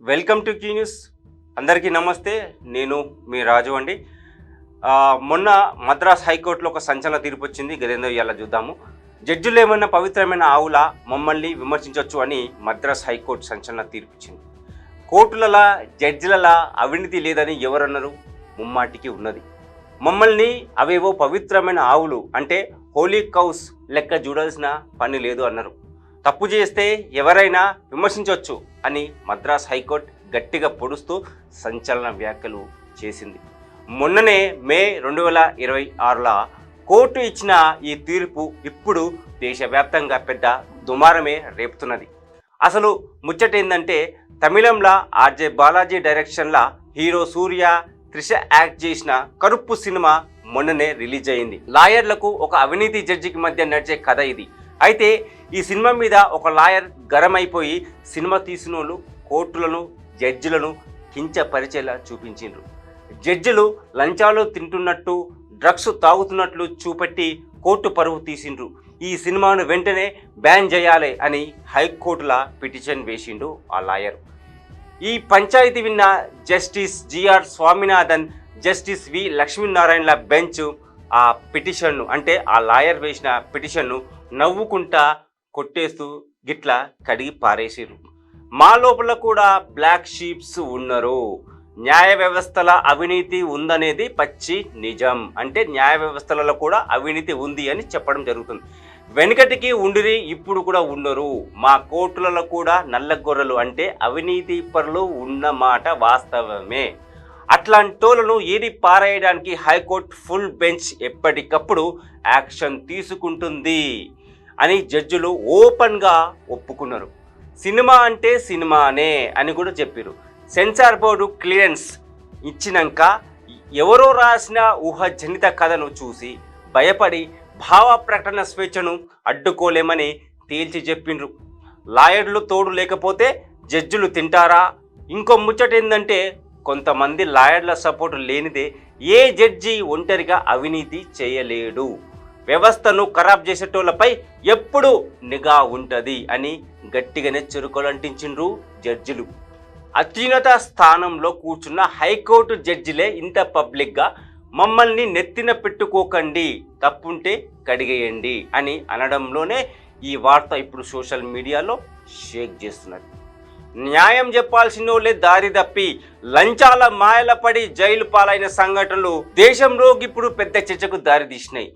Welcome to Q news. అందరికీ నమస్తే. నేను మీ రాజు అండి. మొన్న మద్రాస్ హైకోర్టులో ఒక సంచలన తీర్పు వచ్చింది. గదేందో ఇవాళ చూద్దాము. జడ్జిలు ఏమన్నా పవిత్రమైన ఆవుల మమ్మల్ని విమర్శించవచ్చు అని మద్రాస్ హైకోర్టు సంచలన తీర్పు ఇచ్చింది. కోర్టులలో జడ్జిలలో అవినీతి లేదని ఎవరన్నారు? ముమ్మాటికి ఉన్నది. మమ్మల్ని అవేవో పవిత్రమైన ఆవులు అంటే హోలీ కౌస్ లెక్క చూడాల్సిన పని లేదు అన్నారు. తప్పు చేస్తే ఎవరైనా విమర్శించవచ్చు అని మద్రాస్ హైకోర్టు గట్టిగా పొడుస్తూ సంచలన వ్యాఖ్యలు చేసింది. మొన్ననే మే 2026లో కోర్టు ఇచ్చిన ఈ తీర్పు ఇప్పుడు దేశవ్యాప్తంగా పెద్ద దుమారమే రేపుతున్నది. అసలు ముచ్చట ఏంటంటే, తమిళంలో ఆర్జే బాలాజీ డైరెక్షన్లో హీరో సూర్య త్రిష యాక్ట్ చేసిన కరుప్పు సినిమా మొన్ననే రిలీజ్ అయింది. లాయర్లకు ఒక అవినీతి జడ్జికి మధ్య నడిచే కథ ఇది. అయితే ఈ సినిమా మీద ఒక లాయర్ గరం అయిపోయి సినిమా తీసిన వాళ్ళు కోర్టులను జడ్జిలను కించపరిచేలా చూపించిండ్రు. జడ్జిలు లంచాలు తింటున్నట్టు డ్రగ్స్ తాగుతున్నట్లు చూపెట్టి కోర్టు పరువు తీసిండ్రు. ఈ సినిమాను వెంటనే బ్యాన్ చేయాలి అని హైకోర్టులా పిటిషన్ వేసిండు ఆ లాయర్. ఈ పంచాయతీ విన్న జస్టిస్ జిఆర్ స్వామినాథన్, జస్టిస్ వి లక్ష్మీనారాయణల బెంచ్ ఆ పిటిషన్ను అంటే ఆ లాయర్ వేసిన పిటిషన్ను నవ్వుకుంటా కొట్టేస్తూ గిట్లా కడిగి పారేసిరు. మా లోపల కూడా బ్లాక్ షీప్స్ ఉన్నారు. న్యాయ వ్యవస్థల అవినీతి ఉందనేది పచ్చి నిజం. అంటే న్యాయ వ్యవస్థలలో కూడా అవినీతి ఉంది అని చెప్పడం జరుగుతుంది. వెనుకటికి ఉండిరి, ఇప్పుడు కూడా ఉండరు. మా కోర్టులలో కూడా నల్ల గొర్రెలు అంటే అవినీతి పరులు ఉన్నమాట వాస్తవమే. అట్లాంటోళ్లను ఏరి పారేయడానికి హైకోర్టు ఫుల్ బెంచ్ ఎప్పటికప్పుడు యాక్షన్ తీసుకుంటుంది అని జడ్జిలు ఓపెన్గా ఒప్పుకున్నారు. సినిమా అంటే సినిమానే అని కూడా చెప్పారు. సెన్సార్ బోర్డు క్లియరెన్స్ ఇచ్చినాక ఎవరో రాసిన ఊహాజనిత కథను చూసి భయపడి భావ ప్రకటన స్వేచ్ఛను అడ్డుకోలేమని తేల్చి చెప్పిండ్రు. లాయర్లు తోడు లేకపోతే జడ్జిలు తింటారా? ఇంకో ముచ్చట ఏంటంటే, కొంతమంది లాయర్ల సపోర్టు లేనిదే ఏ జడ్జి ఒంటరిగా అవినీతి చేయలేడు. వ్యవస్థను ఖరాబ్ చేసేటోళ్లపై ఎప్పుడు నిఘా ఉంటుంది అని గట్టిగానే చురుకులంటించిండ్రు జడ్జిలు. అత్యున్నత స్థానంలో కూర్చున్న హైకోర్టు జడ్జిలే ఇంత పబ్లిక్గా మమ్మల్ని నెత్తిన పెట్టుకోకండి, తప్పుంటే కడిగేయండి అని అనడంలోనే ఈ వార్త ఇప్పుడు సోషల్ మీడియాలో షేక్ చేస్తున్నది. న్యాయం చెప్పాల్సినోళ్ళే దారి తప్పి లంచాల మాయల పడి జైలు పాలైన సంఘటనలు దేశంలో ఇప్పుడు పెద్ద చర్చకు దారితీసినాయి.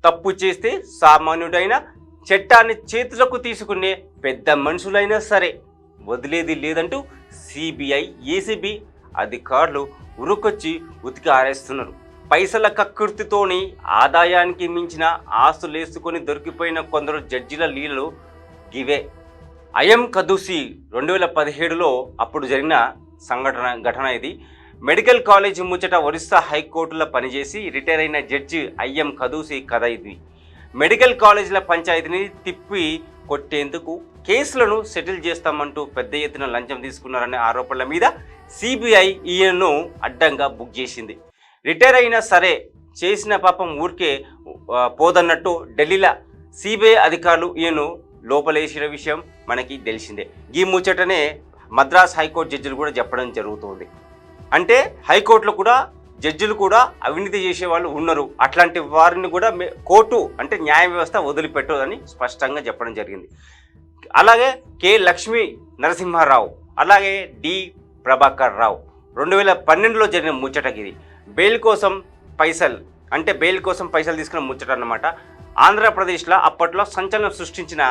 తప్పు చేస్తే సామాన్యుడైన చట్టాన్ని చేతులకు తీసుకునే పెద్ద మనుషులైనా సరే వదిలేది లేదంటూ సిబిఐ, ఏసీబీ అధికారులు ఉరుకొచ్చి ఉతికి ఆరేస్తున్నారు. పైసల కక్కుర్తితోని ఆదాయానికి మించిన ఆస్తులేసుకొని దొరికిపోయిన కొందరు జడ్జిల లీలలు గివే. ఐఎం కదూసి 2017లో అప్పుడు జరిగిన ఘటన ఇది. మెడికల్ కాలేజ్ ముచ్చట ఒరిస్సా హైకోర్టులో పనిచేసి రిటైర్ అయిన జడ్జి ఐఎం కదూసి కథ ఇది. మెడికల్ కాలేజీల పంచాయతీని తిప్పి కొట్టేందుకు కేసులను సెటిల్ చేస్తామంటూ పెద్ద ఎత్తున లంచం తీసుకున్నారనే ఆరోపణల మీద సిబిఐ ఈయనను అడ్డంగా బుక్ చేసింది. రిటైర్ అయినా సరే చేసిన పాపం ఊరికే పోదన్నట్టు ఢిల్లీలో సిబిఐ అధికారులు ఈయను లోపలేసిన విషయం మనకి తెలిసిందే. ఈ ముచ్చటనే మద్రాస్ హైకోర్టు జడ్జిలు కూడా చెప్పడం జరుగుతుంది. అంటే హైకోర్టులో కూడా జడ్జిలు కూడా అవినీతి చేసే వాళ్ళు ఉన్నారు. అట్లాంటి వారిని కూడా కోర్టు అంటే న్యాయ వ్యవస్థ వదిలిపెట్టదని స్పష్టంగా చెప్పడం జరిగింది. అలాగే కె లక్ష్మీ నరసింహారావు, అలాగే డి ప్రభాకర్ రావు 2012లో జరిగిన ముచ్చటకి బెయిల్ కోసం పైసలు తీసుకున్న ముచ్చట అన్నమాట. ఆంధ్రప్రదేశ్లో అప్పట్లో సంచలనం సృష్టించిన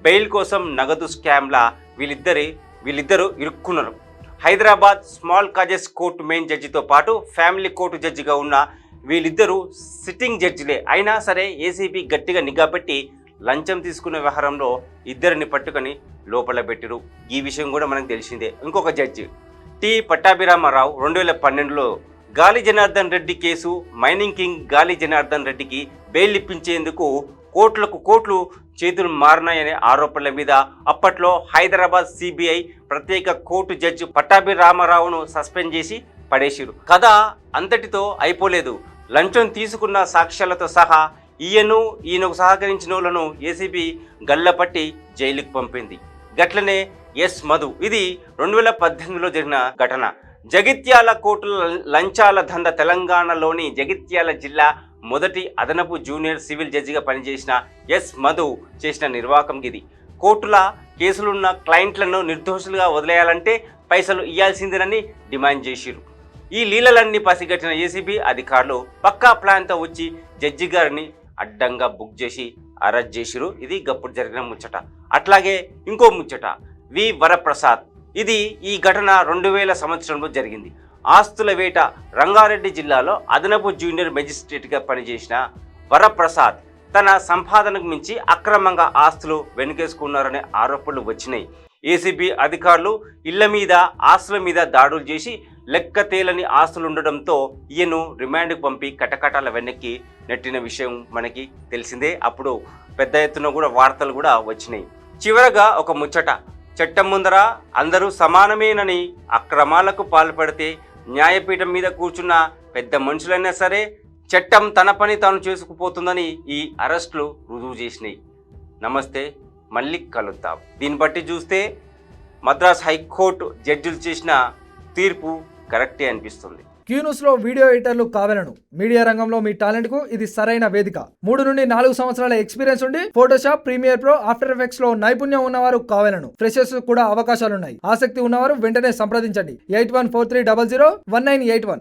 బెయిల్ కోసం నగదు స్కామ్లా వీళ్ళిద్దరు ఇరుక్కున్నారు. Hyderabad small causes court main జడ్జితో పాటు ఫ్యామిలీ కోర్టు జడ్జిగా ఉన్న వీళ్ళిద్దరూ సిట్టింగ్ జడ్జిలే. అయినా సరే ఏసీబీ గట్టిగా నిఘా పెట్టి లంచం తీసుకునే వ్యవహారంలో ఇద్దరిని పట్టుకొని లోపల పెట్టిరు. ఈ విషయం కూడా మనకు తెలిసిందే. ఇంకొక జడ్జి టి పట్టాభిరామారావు 2012లో గాలి Janardhan Reddy case mining king గాలి జనార్దన్ రెడ్డికి బెయిల్ ఇప్పించేందుకు కోట్లు చేతులు మారినాయనే ఆరోపణల మీద అప్పట్లో హైదరాబాద్ సిబిఐ ప్రత్యేక కోర్టు జడ్జి పట్టాభి రామారావును సస్పెండ్ చేసి పడేసిరు. కథ అంతటితో అయిపోలేదు. లంచం తీసుకున్న సాక్ష్యాలతో సహా ఈయనకు సహకరించిన వాళ్ళను ఏసీబీ గల్లపట్టి జైలుకు పంపింది. గట్లనే ఎస్ మధు. ఇది 2018లో జరిగిన ఘటన. జగిత్యాల కోర్టుల లంచాల దంద. తెలంగాణలోని జగిత్యాల జిల్లా మొదటి అదనపు జూనియర్ సివిల్ జడ్జిగా పనిచేసిన ఎస్ మధు చేసిన నిర్వాకం ఇది. కోర్టుల కేసులున్న క్లయింట్లను నిర్దోషులుగా వదిలేయాలంటే పైసలు ఇవ్వాల్సిందేనని డిమాండ్ చేసిరు. ఈ లీలలన్నీ పసిగట్టిన ఏసీబీ అధికారులు పక్కా ప్లాన్తో వచ్చి జడ్జి గారిని అడ్డంగా బుక్ చేసి అరెస్ట్ చేసిరు. ఇది గప్పుడు జరిగిన ముచ్చట. అట్లాగే ఇంకో ముచ్చట వి వరప్రసాద్. ఇది ఈ ఘటన 2000 సంవత్సరంలో జరిగింది. ఆస్తుల వేట. రంగారెడ్డి జిల్లాలో అదనపు జూనియర్ మెజిస్ట్రేట్గా పనిచేసిన వరప్రసాద్ తన సంపాదనకు మించి అక్రమంగా ఆస్తులు వెనుకేసుకున్నారనే ఆరోపణలు వచ్చినాయి. ఏసీబీ అధికారులు ఇళ్ల మీద ఆస్తుల మీద దాడులు చేసి లెక్క తేలని ఆస్తులు ఉండడంతో ఈయను రిమాండ్కు పంపి కటకటాల వెనక్కి నెట్టిన విషయం మనకి తెలిసిందే. అప్పుడు పెద్ద ఎత్తున కూడా వార్తలు కూడా వచ్చినాయి. చివరగా ఒక ముచ్చట. చట్టం ముందర అందరూ సమానమేనని అక్రమాలకు పాల్పడితే న్యాయపీఠం మీద కూర్చున్న పెద్ద మనుషులైనా సరే చట్టం తన పని తాను చేసుకుపోతుందని ఈ అరెస్టులు రుజువు చేసినాయి. నమస్తే, మళ్ళీ కలుద్దాం. దీన్ని బట్టి చూస్తే మద్రాస్ హైకోర్టు జడ్జిలు చేసిన తీర్పు కరెక్టే అనిపిస్తుంది. క్యూన్యూస్ లో వీడియో ఎడిటర్లు కావాలను. మీడియా రంగంలో మీ టాలెంట్ కు ఇది సరైన వేదిక. 3 నుండి 4 సంవత్సరాల ఎక్స్పీరియన్స్ ఉండి Photoshop, Premiere Pro, After Effects లో నైపుణ్యం ఉన్నవారు కావాలను. ఫ్రెషర్స్ కూడా అవకాశాలున్నాయి. ఆసక్తి ఉన్నవారు వెంటనే సంప్రదించండి. 8143001981.